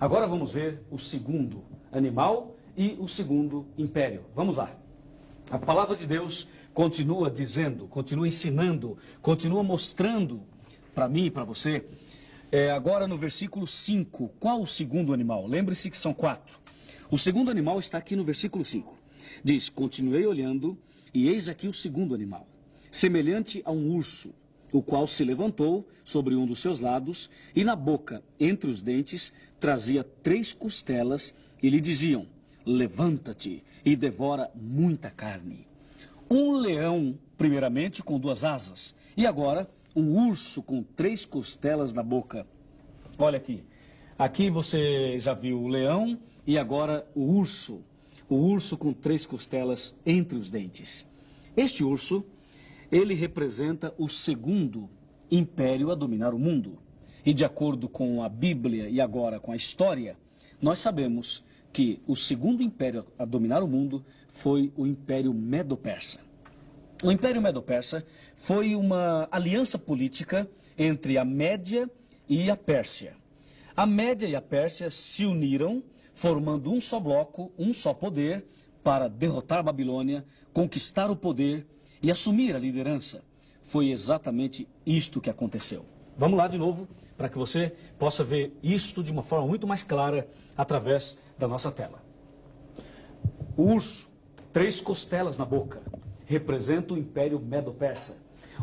Agora vamos ver o segundo animal e o segundo império. Vamos lá. A palavra de Deus continua dizendo, continua ensinando, continua mostrando para mim e para você. Agora no versículo 5, qual o segundo animal? Lembre-se que são 4. O segundo animal está aqui no versículo 5. Diz, continuei olhando e eis aqui o segundo animal, semelhante a um urso, o qual se levantou sobre um dos seus lados e na boca, entre os dentes, trazia 3 costelas e lhe diziam, levanta-te e devora muita carne. Um leão, primeiramente, com 2 asas, e agora um urso com 3 costelas na boca. Olha aqui, aqui você já viu o leão e agora o urso com 3 costelas entre os dentes. Este urso, ele representa o segundo império a dominar o mundo. E de acordo com a Bíblia e agora com a história, nós sabemos que o segundo império a dominar o mundo foi o Império Medo-Persa. O Império Medo-Persa foi uma aliança política entre a Média e a Pérsia. A Média e a Pérsia se uniram, formando um só bloco, um só poder, para derrotar a Babilônia, conquistar o poder e assumir a liderança. Foi exatamente isto que aconteceu. Vamos lá de novo, para que você possa ver isto de uma forma muito mais clara através da nossa tela. O urso, 3 costelas na boca, representa o Império Medo-Persa.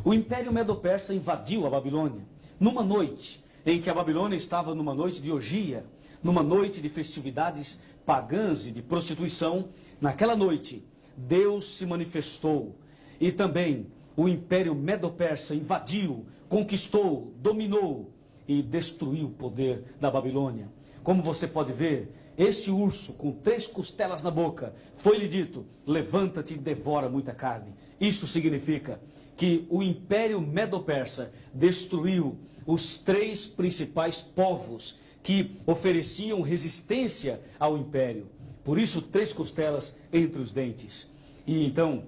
O Império Medo-Persa invadiu a Babilônia numa noite em que a Babilônia estava numa noite de orgia, numa noite de festividades pagãs e de prostituição. Naquela noite, Deus se manifestou e também o Império Medo-Persa invadiu, conquistou, dominou e destruiu o poder da Babilônia. Como você pode ver, este urso com 3 costelas na boca, foi-lhe dito, levanta-te e devora muita carne. Isto significa que o Império Medo-Persa destruiu os 3 principais povos que ofereciam resistência ao Império. Por isso, 3 costelas entre os dentes. E então,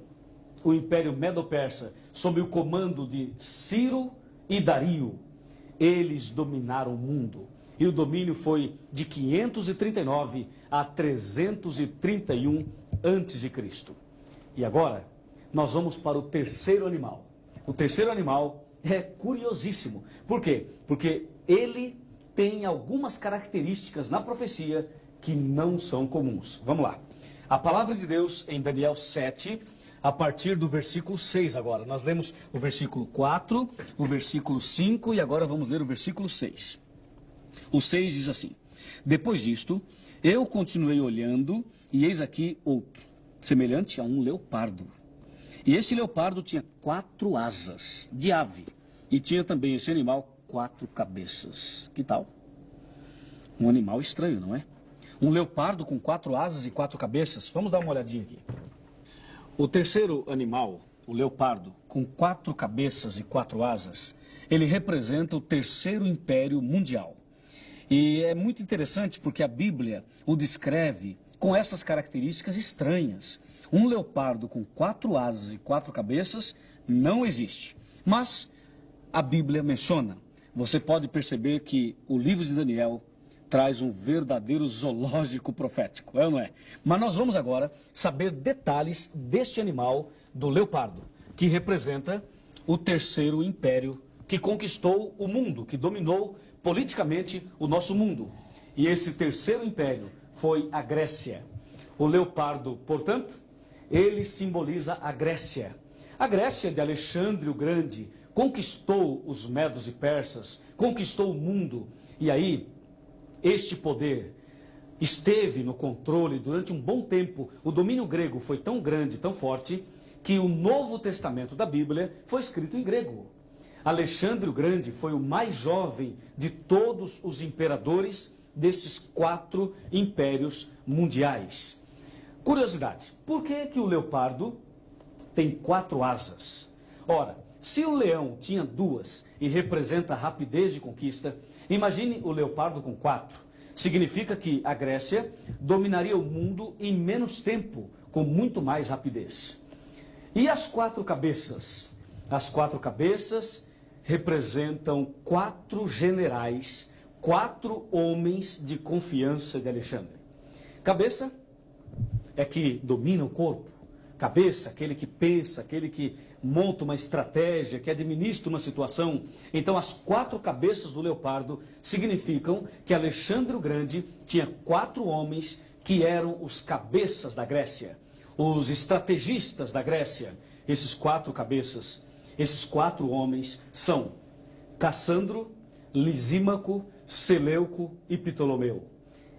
o Império Medo-Persa, sob o comando de Ciro e Dario, eles dominaram o mundo. E o domínio foi de 539 a 331 a.C. E agora, nós vamos para o terceiro animal. O terceiro animal é curiosíssimo. Por quê? Porque ele tem algumas características na profecia que não são comuns. Vamos lá. A palavra de Deus em Daniel 7, a partir do versículo 6 agora. Nós lemos o versículo 4, o versículo 5 e agora vamos ler o versículo 6. O 6 diz assim, depois disto, eu continuei olhando e eis aqui outro, semelhante a um leopardo. E esse leopardo tinha 4 asas de ave e tinha também esse animal 4 cabeças. Que tal? Um animal estranho, não é? Um leopardo com 4 asas e 4 cabeças. Vamos dar uma olhadinha aqui. O terceiro animal, o leopardo, com 4 cabeças e 4 asas, ele representa o terceiro império mundial. E é muito interessante porque a Bíblia o descreve com essas características estranhas. Um leopardo com 4 asas e 4 cabeças não existe. Mas a Bíblia menciona. Você pode perceber que o livro de Daniel traz um verdadeiro zoológico profético, é ou não é? Mas nós vamos agora saber detalhes deste animal do leopardo, que representa o terceiro império que conquistou o mundo, que dominou politicamente o nosso mundo. E esse terceiro império foi a Grécia. O leopardo, portanto, ele simboliza a Grécia. A Grécia de Alexandre o Grande conquistou os medos e persas, conquistou o mundo. E aí, este poder esteve no controle durante um bom tempo. O domínio grego foi tão grande, tão forte, que o Novo Testamento da Bíblia foi escrito em grego. Alexandre o Grande foi o mais jovem de todos os imperadores destes 4 impérios mundiais. Curiosidades. Por que o leopardo tem 4 asas? Ora, se o leão tinha 2 e representa a rapidez de conquista, imagine o leopardo com 4. Significa que a Grécia dominaria o mundo em menos tempo, com muito mais rapidez. E as 4 cabeças? As 4 cabeças representam 4 generais, 4 homens de confiança de Alexandre. Cabeça é que domina o corpo. Cabeça, aquele que pensa, aquele que monta uma estratégia, que administra uma situação. Então, as 4 cabeças do leopardo significam que Alexandre o Grande tinha 4 homens que eram os cabeças da Grécia, os estrategistas da Grécia. Esses 4 cabeças, esses 4 homens são Cassandro, Lisímaco, Seleuco e Ptolomeu.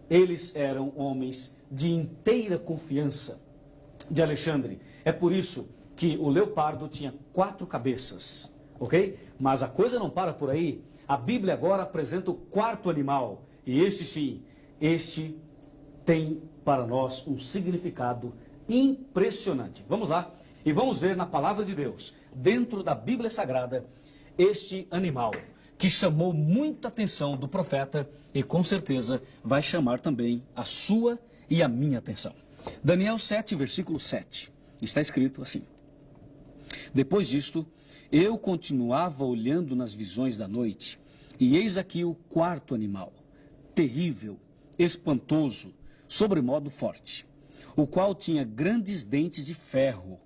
Eles eram homens de inteira confiança de Alexandre. É por isso que o leopardo tinha 4 cabeças, ok? Mas a coisa não para por aí. A Bíblia agora apresenta o 4º animal. E este sim, este tem para nós um significado impressionante. Vamos lá e vamos ver na palavra de Deus, dentro da Bíblia Sagrada, este animal que chamou muita atenção do profeta e com certeza vai chamar também a sua e a minha atenção. Daniel 7, versículo 7, está escrito assim: Depois disto, eu continuava olhando nas visões da noite, e eis aqui o 4º animal, terrível, espantoso, sobremodo forte, o qual tinha grandes dentes de ferro.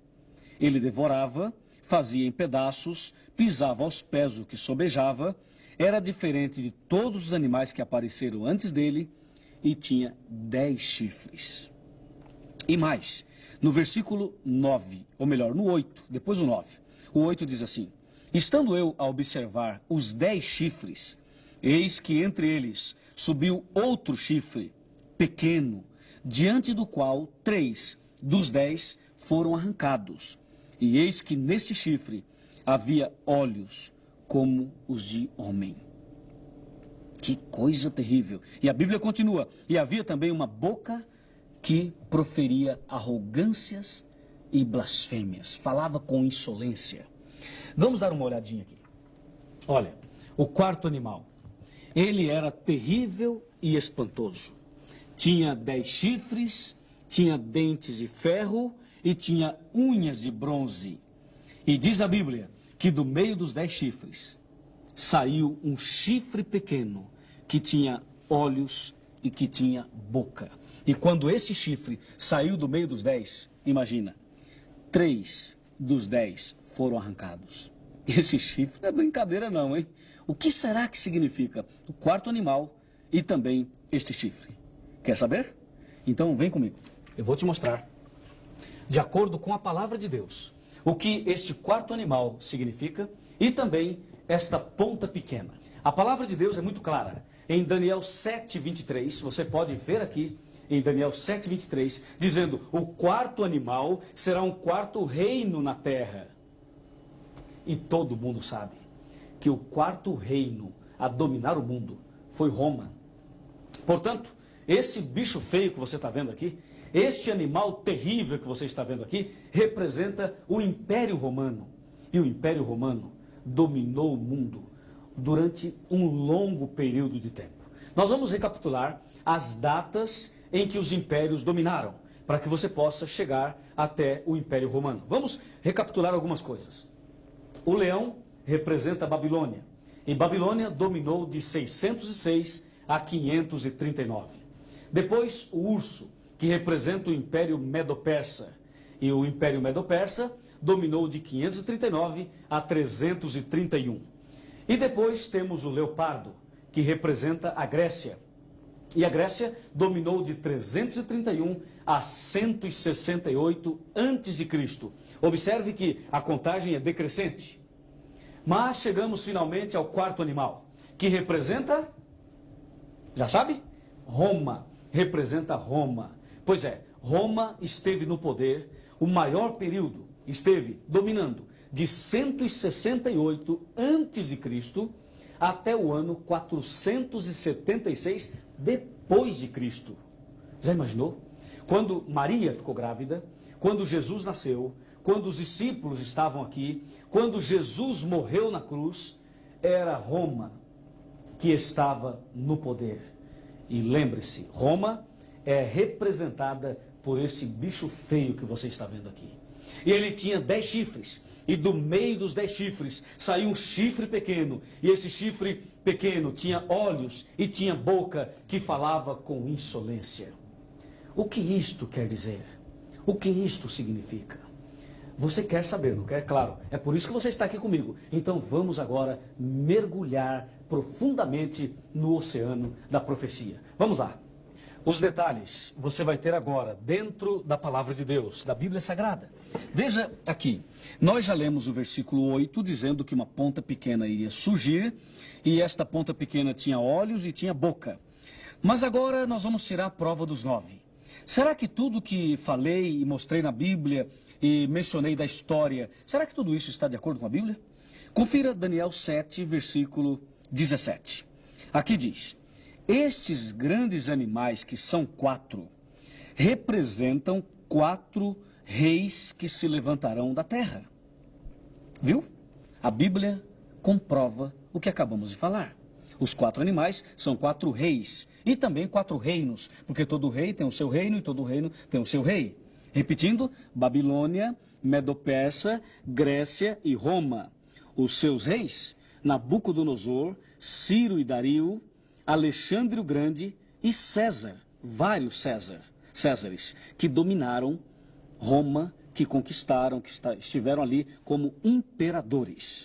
Ele devorava, fazia em pedaços, pisava aos pés o que sobejava, era diferente de todos os animais que apareceram antes dele e tinha 10 chifres. E mais, no versículo 9, ou melhor, no 8, depois o 9, o 8 diz assim: Estando eu a observar os 10 chifres, eis que entre eles subiu outro chifre, pequeno, diante do qual 3 dos 10 foram arrancados. E eis que neste chifre havia olhos como os de homem. Que coisa terrível! E a Bíblia continua: E havia também uma boca que proferia arrogâncias e blasfêmias, falava com insolência. Vamos dar uma olhadinha aqui. Olha, o 4º animal, ele era terrível e espantoso. Tinha 10 chifres, tinha dentes de ferro e tinha unhas de bronze. E diz a Bíblia que do meio dos 10 chifres saiu um chifre pequeno que tinha olhos e que tinha boca. E quando esse chifre saiu do meio dos 10, imagina, 3 dos 10 foram arrancados. Esse chifre não é brincadeira não, hein? O que será que significa o 4º animal e também este chifre? Quer saber? Então vem comigo. Eu vou te mostrar, de acordo com a palavra de Deus, o que este 4º animal significa e também esta ponta pequena. A palavra de Deus é muito clara. Em Daniel 7, 23, você pode ver aqui, em Daniel 7, 23, dizendo: o 4º animal será um 4º reino na terra. E todo mundo sabe que o 4º reino a dominar o mundo foi Roma. Portanto, esse bicho feio que você está vendo aqui, este animal terrível que você está vendo aqui, representa o Império Romano. E o Império Romano dominou o mundo durante um longo período de tempo. Nós vamos recapitular as datas em que os impérios dominaram, para que você possa chegar até o Império Romano. Vamos recapitular algumas coisas. O leão representa a Babilônia, e Babilônia dominou de 606 a 539. Depois, o urso, que representa o Império Medo-Persa, e o Império Medo-Persa dominou de 539 a 331. E depois temos o leopardo, que representa a Grécia. E a Grécia dominou de 331 a 168 a.C. Observe que a contagem é decrescente. Mas chegamos finalmente ao 4º animal, que representa, já sabe? Roma. Representa Roma. Pois é, Roma esteve no poder o maior período, esteve dominando de 168 a.C. até o ano 476 depois de Cristo. Já imaginou? Quando Maria ficou grávida, quando Jesus nasceu, quando os discípulos estavam aqui, quando Jesus morreu na cruz, era Roma que estava no poder. E lembre-se, Roma é representada por esse bicho feio que você está vendo aqui. E ele tinha 10 chifres. E do meio dos 10 chifres saiu um chifre pequeno. E esse chifre pequeno, tinha olhos e tinha boca que falava com insolência. O que isto quer dizer? O que isto significa? Você quer saber, não quer? Claro, é por isso que você está aqui comigo. Então vamos agora mergulhar profundamente no oceano da profecia. Vamos lá. Os detalhes você vai ter agora dentro da palavra de Deus, da Bíblia Sagrada. Veja aqui, nós já lemos o versículo 8, dizendo que uma ponta pequena iria surgir, e esta ponta pequena tinha olhos e tinha boca. Mas agora nós vamos tirar a prova dos 9. Será que tudo que falei e mostrei na Bíblia e mencionei da história, será que tudo isso está de acordo com a Bíblia? Confira Daniel 7, versículo 17. Aqui diz: estes grandes animais, que são 4, representam 4 reis que se levantarão da terra. Viu? A Bíblia comprova o que acabamos de falar. Os 4 animais são 4 reis e também 4 reinos, porque todo rei tem o seu reino e todo reino tem o seu rei. Repetindo, Babilônia, Medo-Persa, Grécia e Roma. Os seus reis, Nabucodonosor, Ciro e Dario, Alexandre o Grande e César, vários Césares, que dominaram Roma, que conquistaram, que estiveram ali como imperadores.